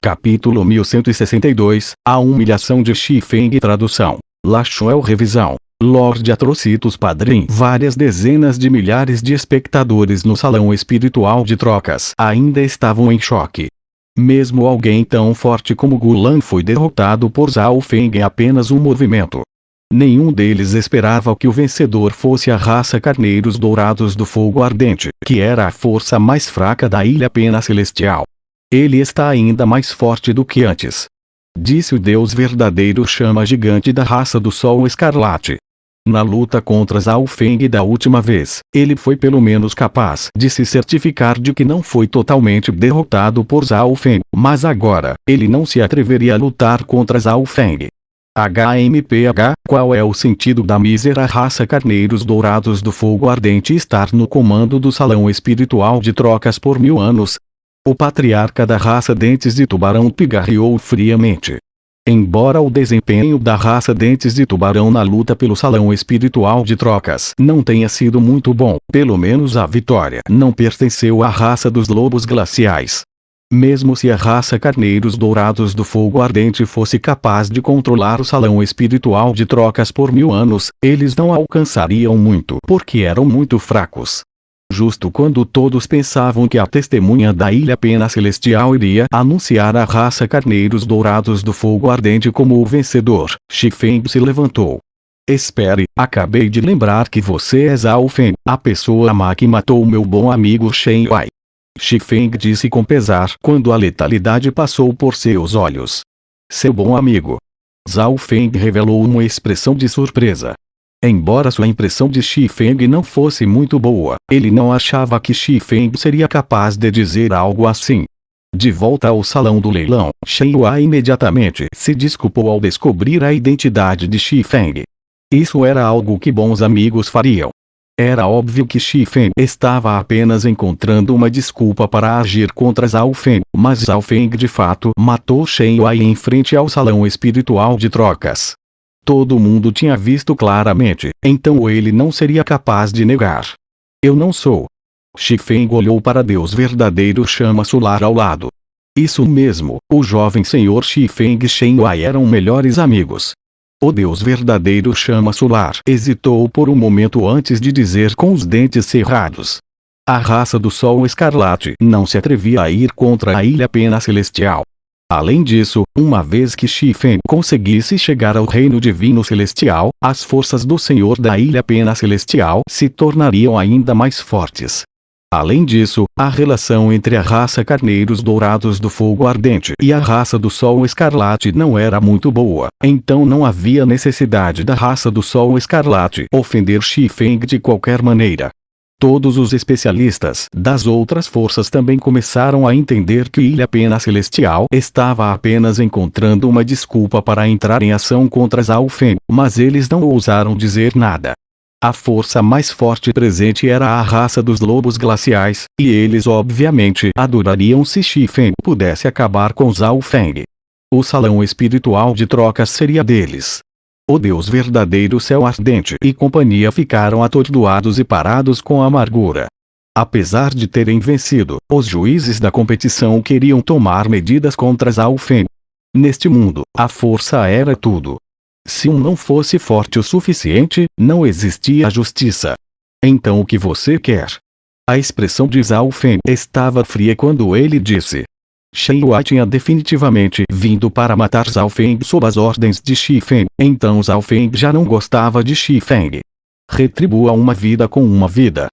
Capítulo 1162, A humilhação de Xifeng. Tradução: Lachuel. Revisão: Lord Atrocitus Padrim. Várias dezenas de milhares de espectadores no salão espiritual de trocas ainda estavam em choque. Mesmo alguém tão forte como Gulan foi derrotado por Zhao Feng em apenas um movimento. Nenhum deles esperava que o vencedor fosse a raça Carneiros Dourados do Fogo Ardente, que era a força mais fraca da Ilha Pena Celestial. Ele está ainda mais forte do que antes, disse o Deus verdadeiro Chama Gigante da raça do Sol Escarlate. Na luta contra Zhao Feng da última vez, ele foi pelo menos capaz de se certificar de que não foi totalmente derrotado por Zhao Feng, mas agora, ele não se atreveria a lutar contra Zhao Feng. HMPH, qual é o sentido da mísera raça Carneiros Dourados do Fogo Ardente estar no comando do salão espiritual de trocas por 1000 anos? O patriarca da raça Dentes de Tubarão pigarreou friamente. Embora o desempenho da raça Dentes de Tubarão na luta pelo salão espiritual de trocas não tenha sido muito bom, pelo menos a vitória não pertenceu à raça dos lobos glaciais. Mesmo se a raça Carneiros Dourados do Fogo Ardente fosse capaz de controlar o salão espiritual de trocas por 1000 anos, eles não alcançariam muito porque eram muito fracos. Justo quando todos pensavam que a testemunha da Ilha Pena Celestial iria anunciar a raça Carneiros Dourados do Fogo Ardente como o vencedor, Xifeng se levantou. Espere, acabei de lembrar que você é Zhao Feng, a pessoa má que matou meu bom amigo Shen Wai. Xifeng disse com pesar quando a letalidade passou por seus olhos. Seu bom amigo. Zhao Feng revelou uma expressão de surpresa. Embora sua impressão de Xifeng não fosse muito boa, ele não achava que Xifeng seria capaz de dizer algo assim. De volta ao salão do leilão, Shen Wai imediatamente se desculpou ao descobrir a identidade de Xifeng. Isso era algo que bons amigos fariam. Era óbvio que Xifeng estava apenas encontrando uma desculpa para agir contra Zhao Feng, mas Zhao Feng de fato matou Shen Wai em frente ao salão espiritual de trocas. Todo mundo tinha visto claramente, então ele não seria capaz de negar. Eu não sou. Xifeng olhou para Deus verdadeiro Chama Solar ao lado. Isso mesmo, o jovem senhor Xifeng e Shen Wai eram melhores amigos. O Deus verdadeiro Chama Solar hesitou por um momento antes de dizer com os dentes cerrados. A raça do Sol Escarlate não se atrevia a ir contra a Ilha Pena Celestial. Além disso, uma vez que Xifeng conseguisse chegar ao Reino Divino Celestial, as forças do Senhor da Ilha Pena Celestial se tornariam ainda mais fortes. Além disso, a relação entre a raça Carneiros Dourados do Fogo Ardente e a raça do Sol Escarlate não era muito boa, então não havia necessidade da raça do Sol Escarlate ofender Xifeng de qualquer maneira. Todos os especialistas das outras forças também começaram a entender que Ilha Pena Celestial estava apenas encontrando uma desculpa para entrar em ação contra Zhao Feng, mas eles não ousaram dizer nada. A força mais forte presente era a raça dos lobos glaciais, e eles obviamente adorariam se Xifeng pudesse acabar com Zhao Feng. O salão espiritual de trocas seria deles. O Deus verdadeiro Céu Ardente e companhia ficaram atordoados e parados com amargura. Apesar de terem vencido, os juízes da competição queriam tomar medidas contra Zhao Feng. Neste mundo, a força era tudo. Se um não fosse forte o suficiente, não existia justiça. Então o que você quer? A expressão de Zhao Feng estava fria quando ele disse. Shen Wai tinha definitivamente vindo para matar Zhao Feng sob as ordens de Xifeng, então Zhao Feng já não gostava de Xifeng. Retribua uma vida com uma vida.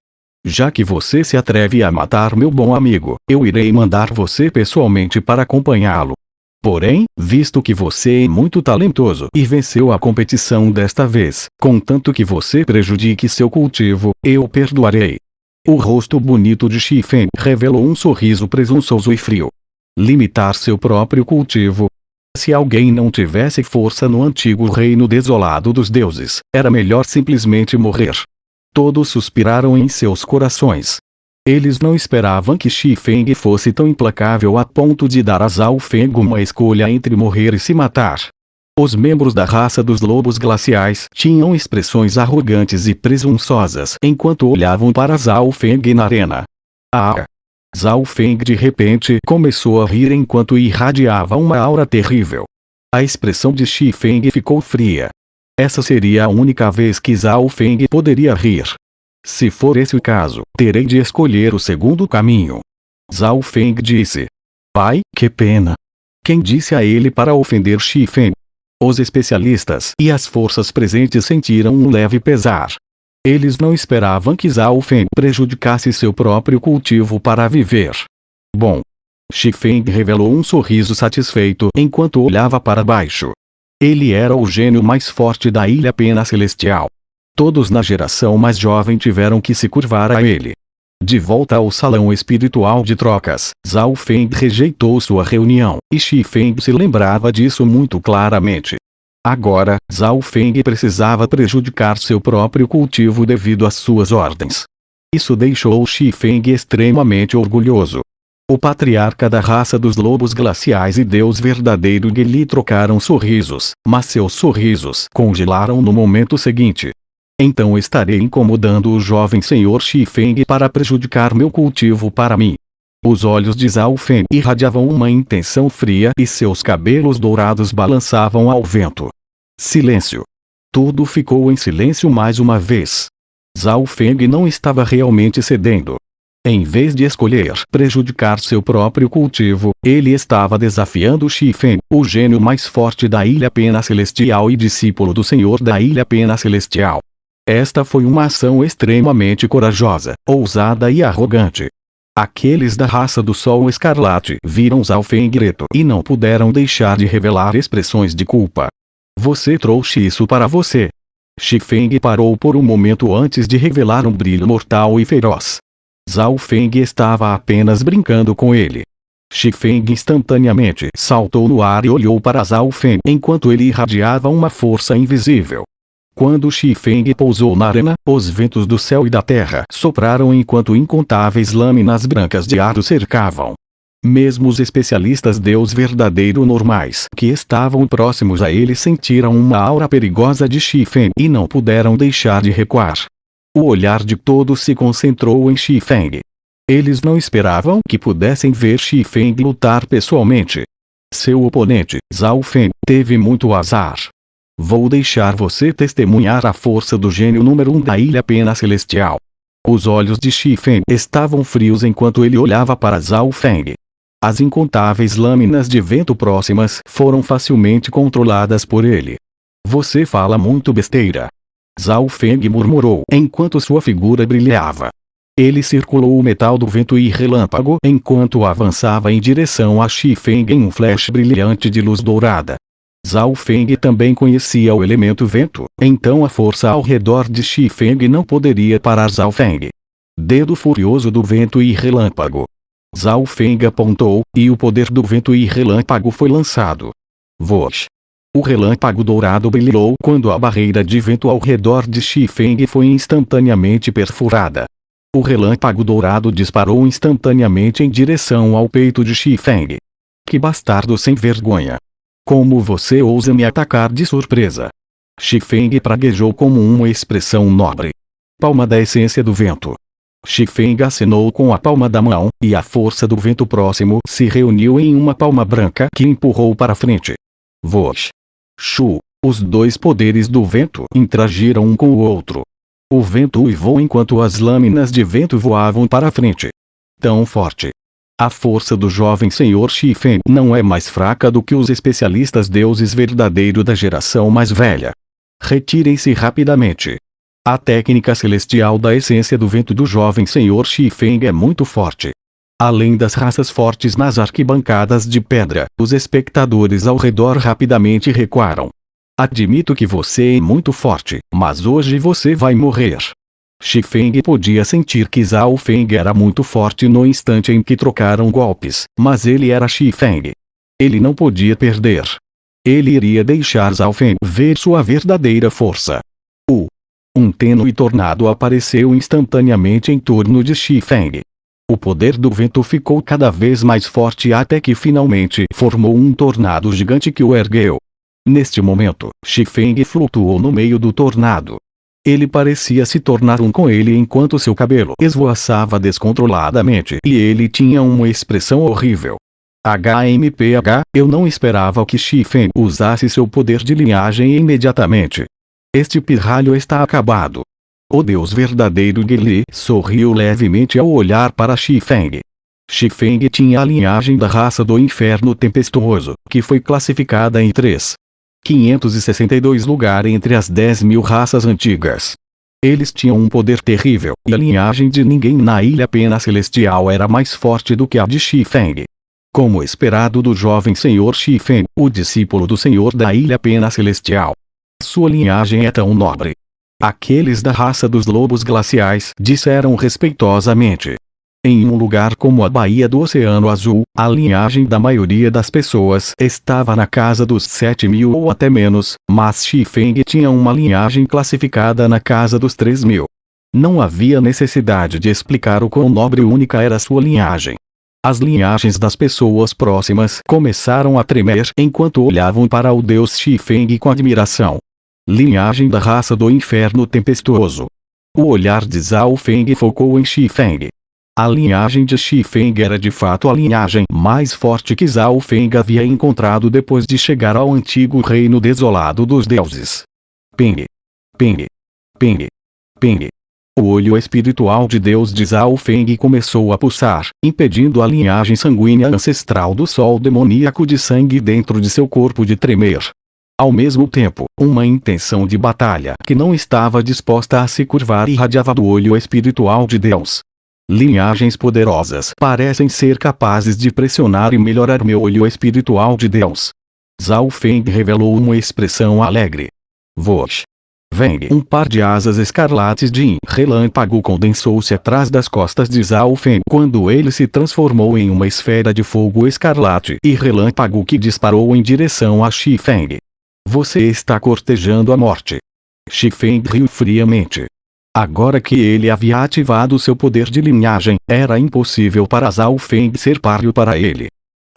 Já que você se atreve a matar meu bom amigo, eu irei mandar você pessoalmente para acompanhá-lo. Porém, visto que você é muito talentoso e venceu a competição desta vez, contanto que você prejudique seu cultivo, eu perdoarei. O rosto bonito de Xifeng revelou um sorriso presunçoso e frio. Limitar seu próprio cultivo. Se alguém não tivesse força no antigo reino desolado dos deuses, era melhor simplesmente morrer. Todos suspiraram em seus corações. Eles não esperavam que Xifeng fosse tão implacável a ponto de dar a Zhao Feng uma escolha entre morrer e se matar. Os membros da raça dos lobos glaciais tinham expressões arrogantes e presunçosas enquanto olhavam para Zhao Feng na arena. Ah! Zhao Feng de repente começou a rir enquanto irradiava uma aura terrível. A expressão de Xi Feng ficou fria. Essa seria a única vez que Zhao Feng poderia rir. Se for esse o caso, terei de escolher o segundo caminho. Zhao Feng disse. Pai, que pena. Quem disse a ele para ofender Xi Feng? Os especialistas e as forças presentes sentiram um leve pesar. Eles não esperavam que Zhao Feng prejudicasse seu próprio cultivo para viver. Bom. Xi Feng revelou um sorriso satisfeito enquanto olhava para baixo. Ele era o gênio mais forte da Ilha Pena Celestial. Todos na geração mais jovem tiveram que se curvar a ele. De volta ao salão espiritual de trocas, Zhao Feng rejeitou sua reunião, e Xi Feng se lembrava disso muito claramente. Agora, Zhao Feng precisava prejudicar seu próprio cultivo devido às suas ordens. Isso deixou Xi Feng extremamente orgulhoso. O patriarca da raça dos lobos glaciais e Deus verdadeiro lhe trocaram sorrisos, mas seus sorrisos congelaram no momento seguinte. Então estarei incomodando o jovem senhor Xi Feng para prejudicar meu cultivo para mim. Os olhos de Zhao Feng irradiavam uma intenção fria e seus cabelos dourados balançavam ao vento. Silêncio. Tudo ficou em silêncio mais uma vez. Zhao Feng não estava realmente cedendo. Em vez de escolher prejudicar seu próprio cultivo, ele estava desafiando Xi Feng, o gênio mais forte da Ilha Pena Celestial e discípulo do Senhor da Ilha Pena Celestial. Esta foi uma ação extremamente corajosa, ousada e arrogante. Aqueles da raça do Sol Escarlate viram Zhao Feng greto e não puderam deixar de revelar expressões de culpa. Você trouxe isso para você. Xi Feng parou por um momento antes de revelar um brilho mortal e feroz. Zhao Feng estava apenas brincando com ele. Xi Feng instantaneamente saltou no ar e olhou para Zhao Feng enquanto ele irradiava uma força invisível. Quando Xi Feng pousou na arena, os ventos do céu e da terra sopraram enquanto incontáveis lâminas brancas de ar o cercavam. Mesmo os especialistas Deus verdadeiro normais que estavam próximos a ele sentiram uma aura perigosa de Xi Feng e não puderam deixar de recuar. O olhar de todos se concentrou em Xi Feng. Eles não esperavam que pudessem ver Xi Feng lutar pessoalmente. Seu oponente, Zhao Feng, teve muito azar. Vou deixar você testemunhar a força do gênio número 1 da Ilha Pena Celestial. Os olhos de Xi Feng estavam frios enquanto ele olhava para Zhao Feng. As incontáveis lâminas de vento próximas foram facilmente controladas por ele. Você fala muito besteira. Zhao Feng murmurou enquanto sua figura brilhava. Ele circulou o metal do vento e relâmpago enquanto avançava em direção a Xi Feng em um flash brilhante de luz dourada. Zhao Feng também conhecia o elemento vento, então a força ao redor de Xi Feng não poderia parar Zhao Feng. Dedo furioso do vento e relâmpago. Zhao Feng apontou, e o poder do vento e relâmpago foi lançado. Vosh! O relâmpago dourado brilhou quando a barreira de vento ao redor de Xi Feng foi instantaneamente perfurada. O relâmpago dourado disparou instantaneamente em direção ao peito de Xi Feng. Que bastardo sem vergonha! Como você ousa me atacar de surpresa? Xi Feng praguejou como uma expressão nobre. Palma da essência do vento. Xi Feng acenou com a palma da mão, e a força do vento próximo se reuniu em uma palma branca que empurrou para frente. Vosh! Shu! Os dois poderes do vento interagiram um com o outro. O vento uivou enquanto as lâminas de vento voavam para frente. Tão forte. A força do jovem senhor Xi Feng não é mais fraca do que os especialistas deuses verdadeiro da geração mais velha. Retirem-se rapidamente. A técnica celestial da essência do vento do jovem senhor Xi Feng é muito forte. Além das raças fortes nas arquibancadas de pedra, os espectadores ao redor rapidamente recuaram. Admito que você é muito forte, mas hoje você vai morrer. Xi Feng podia sentir que Zhao Feng era muito forte no instante em que trocaram golpes, mas ele era Xi Feng. Ele não podia perder. Ele iria deixar Zhao Feng ver sua verdadeira força. Um tênue tornado apareceu instantaneamente em torno de Xi Feng. O poder do vento ficou cada vez mais forte até que finalmente formou um tornado gigante que o ergueu. Neste momento, Xi Feng flutuou no meio do tornado. Ele parecia se tornar um com ele enquanto seu cabelo esvoaçava descontroladamente e ele tinha uma expressão horrível. HMPH, eu não esperava que Xifeng usasse seu poder de linhagem imediatamente. Este pirralho está acabado. O Deus verdadeiro Guili sorriu levemente ao olhar para Xifeng. Xifeng tinha a linhagem da raça do inferno tempestuoso, que foi classificada em 562 lugar entre as 10.000 raças antigas. Eles tinham um poder terrível, e a linhagem de ninguém na Ilha Pena Celestial era mais forte do que a de Xifeng. Como esperado do jovem Senhor Xifeng, o discípulo do Senhor da Ilha Pena Celestial. Sua linhagem é tão nobre. Aqueles da raça dos lobos glaciais disseram respeitosamente. Em um lugar como a Baía do Oceano Azul, a linhagem da maioria das pessoas estava na casa dos 7.000 ou até menos, mas Xifeng tinha uma linhagem classificada na casa dos 3.000. Não havia necessidade de explicar o quão nobre e única era sua linhagem. As linhagens das pessoas próximas começaram a tremer enquanto olhavam para o deus Xifeng com admiração. Linhagem da raça do inferno tempestuoso. O olhar de Zhao Feng focou em Xifeng. A linhagem de Xifeng era de fato a linhagem mais forte que Zhao Feng havia encontrado depois de chegar ao antigo reino desolado dos deuses. Ping. Ping. Ping. Ping. O olho espiritual de Deus de Zhao Feng começou a pulsar, impedindo a linhagem sanguínea ancestral do sol demoníaco de sangue dentro de seu corpo de tremer. Ao mesmo tempo, uma intenção de batalha que não estava disposta a se curvar irradiava do olho espiritual de Deus. Linhagens poderosas parecem ser capazes de pressionar e melhorar meu olho espiritual de Deus. Zhao Feng revelou uma expressão alegre. Vosh. Veng. Um par de asas escarlates de relâmpago condensou-se atrás das costas de Zhao Feng quando ele se transformou em uma esfera de fogo escarlate e relâmpago que disparou em direção a Xifeng. Você está cortejando a morte. Xifeng riu friamente. Agora que ele havia ativado seu poder de linhagem, era impossível para Zhao Feng ser páreo para ele.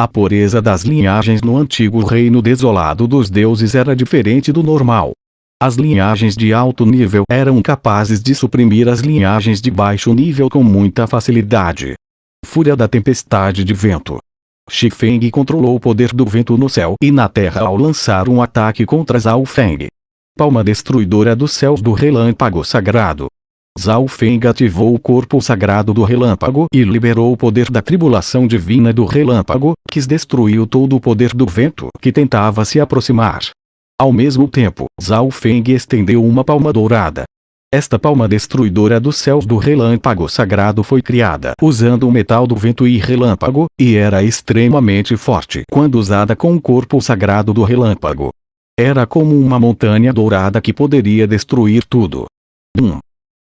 A pureza das linhagens no antigo reino desolado dos deuses era diferente do normal. As linhagens de alto nível eram capazes de suprimir as linhagens de baixo nível com muita facilidade. Fúria da tempestade de vento. Xifeng controlou o poder do vento no céu e na terra ao lançar um ataque contra Zhao Feng. Palma destruidora dos céus do relâmpago sagrado. Zhao Feng ativou o corpo sagrado do relâmpago e liberou o poder da tribulação divina do relâmpago, que destruiu todo o poder do vento que tentava se aproximar. Ao mesmo tempo, Zhao Feng estendeu uma palma dourada. Esta palma destruidora dos céus do relâmpago sagrado foi criada usando o metal do vento e relâmpago, e era extremamente forte quando usada com o corpo sagrado do relâmpago. Era como uma montanha dourada que poderia destruir tudo.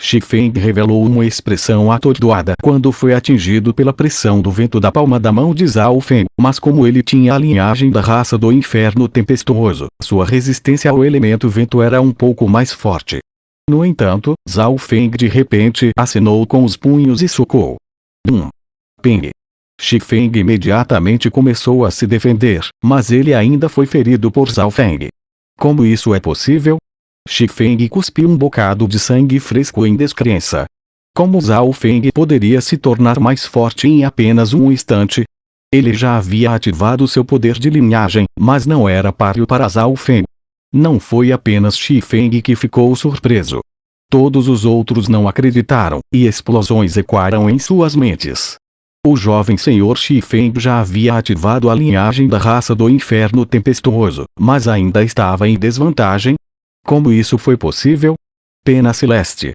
Xifeng revelou uma expressão atordoada quando foi atingido pela pressão do vento da palma da mão de Zhao Feng, mas como ele tinha a linhagem da raça do inferno tempestuoso, sua resistência ao elemento vento era um pouco mais forte. No entanto, Zhao Feng de repente acenou com os punhos e socou. Ping. Xifeng imediatamente começou a se defender, mas ele ainda foi ferido por Zhao Feng. Como isso é possível? Xifeng cuspiu um bocado de sangue fresco em descrença. Como Zhao Feng poderia se tornar mais forte em apenas um instante? Ele já havia ativado seu poder de linhagem, mas não era páreo para Zhao Feng. Não foi apenas Xifeng que ficou surpreso. Todos os outros não acreditaram, e explosões ecoaram em suas mentes. O jovem senhor Xifeng já havia ativado a linhagem da raça do inferno tempestuoso, mas ainda estava em desvantagem. Como isso foi possível? Pena celeste.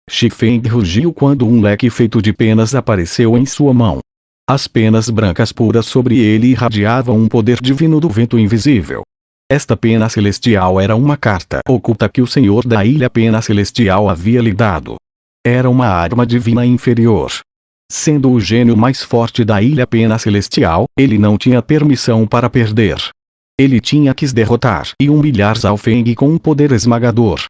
Xifeng rugiu quando um leque feito de penas apareceu em sua mão. As penas brancas puras sobre ele irradiavam um poder divino do vento invisível. Esta pena celestial era uma carta oculta que o senhor da ilha Pena Celestial havia lhe dado. Era uma arma divina inferior. Sendo o gênio mais forte da ilha Pena Celestial, ele não tinha permissão para perder. Ele tinha que derrotar e humilhar Zhao Feng com um poder esmagador.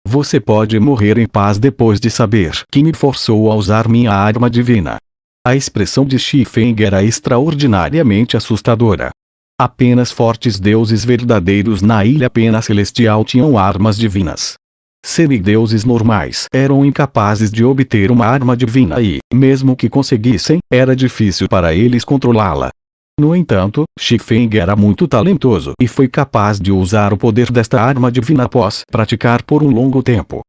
Você pode morrer em paz depois de saber que me forçou a usar minha arma divina. A expressão de Xifeng era extraordinariamente assustadora. Apenas fortes deuses verdadeiros na ilha Pena Celestial tinham armas divinas. Semideuses normais eram incapazes de obter uma arma divina e, mesmo que conseguissem, era difícil para eles controlá-la. No entanto, Xifeng era muito talentoso e foi capaz de usar o poder desta arma divina após praticar por um longo tempo.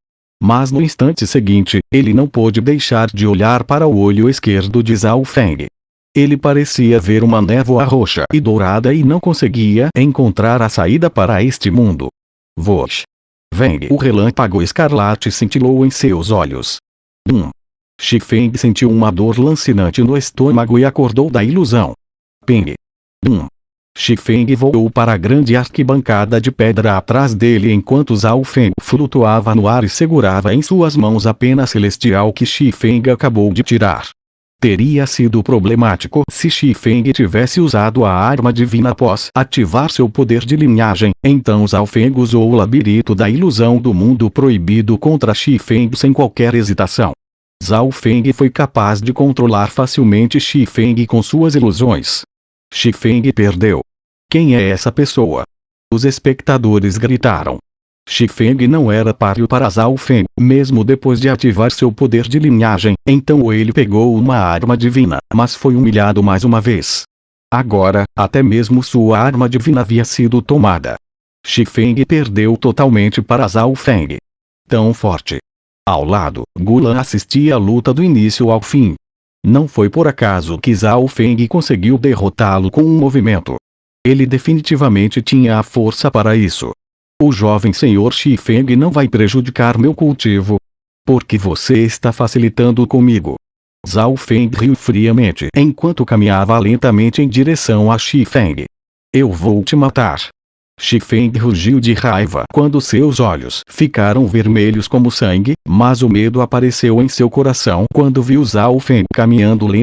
Mas no instante seguinte, ele não pôde deixar de olhar para o olho esquerdo de Zhao Feng. Ele parecia ver uma névoa roxa e dourada e não conseguia encontrar a saída para este mundo. Vosh! Feng! O relâmpago escarlate cintilou em seus olhos. Xifeng sentiu uma dor lancinante no estômago e acordou da ilusão. Ping! Xifeng voou para a grande arquibancada de pedra atrás dele enquanto Zhao Feng flutuava no ar e segurava em suas mãos a pena celestial que Xifeng acabou de tirar. Teria sido problemático se Xifeng tivesse usado a arma divina após ativar seu poder de linhagem, então Zhao Feng usou o labirinto da ilusão do mundo proibido contra Xifeng sem qualquer hesitação. Zhao Feng foi capaz de controlar facilmente Xifeng com suas ilusões. Xifeng perdeu. Quem é essa pessoa? Os espectadores gritaram. Xifeng não era páreo para Zhao Feng, mesmo depois de ativar seu poder de linhagem, então ele pegou uma arma divina, mas foi humilhado mais uma vez. Agora, até mesmo sua arma divina havia sido tomada. Xifeng perdeu totalmente para Zhao Feng. Tão forte. Ao lado, Gulan assistia a luta do início ao fim. Não foi por acaso que Zhao Feng conseguiu derrotá-lo com um movimento. Ele definitivamente tinha a força para isso. O jovem senhor Xifeng não vai prejudicar meu cultivo. Porque você está facilitando comigo. Zhao Feng riu friamente enquanto caminhava lentamente em direção a Xifeng. Eu vou te matar. Xifeng rugiu de raiva quando seus olhos ficaram vermelhos como sangue, mas o medo apareceu em seu coração quando viu Zhao Feng caminhando lentamente